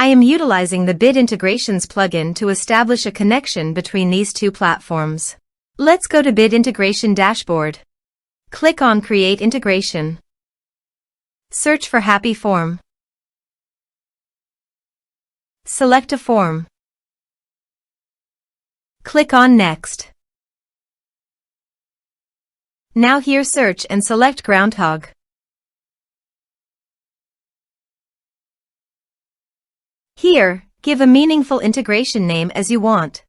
I am utilizing the Bit Integrations plugin to establish a connection between these two platforms. Let's go to Bit Integration Dashboard. Click on Create Integration. Search for Happyform. Select a form. Click on Next. Now here search and select Groundhogg. Here, give a meaningful integration name as you want.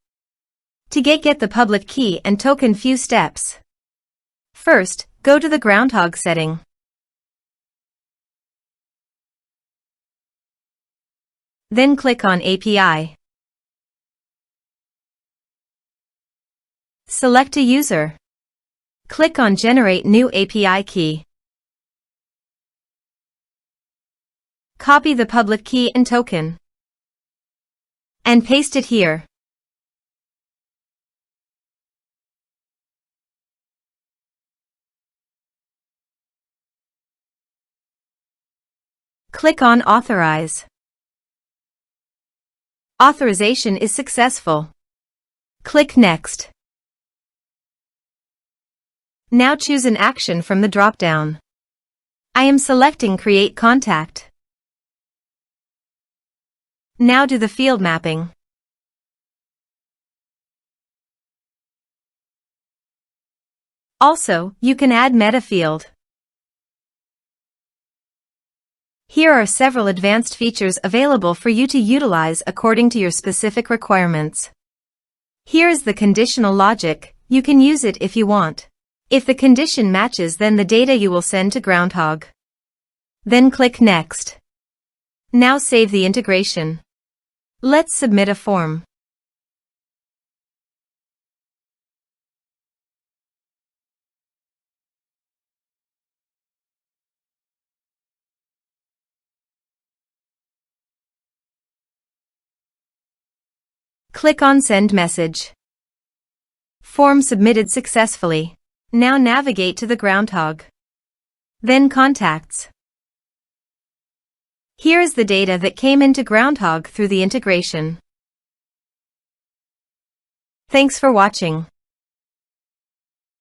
To get the public key and token few steps. First, go to the Groundhogg setting. Then click on API. Select a user. Click on Generate New API Key. Copy the public key and token. And paste it here. Click on Authorize. Authorization is successful. Click Next. Now choose an action from the drop-down. I am selecting Create Contact. Now do the field mapping. Also, you can add meta field. Here are several advanced features available for you to utilize according to your specific requirements. Here is the conditional logic. You can use it if you want. If the condition matches, then the data you will send to Groundhogg. Then click Next. Now save the integration. Let's submit a form. Click on Send Message. Form submitted successfully. Now navigate to the Groundhogg. Then Contacts. Here is the data that came into Groundhogg through the integration. Thanks for watching.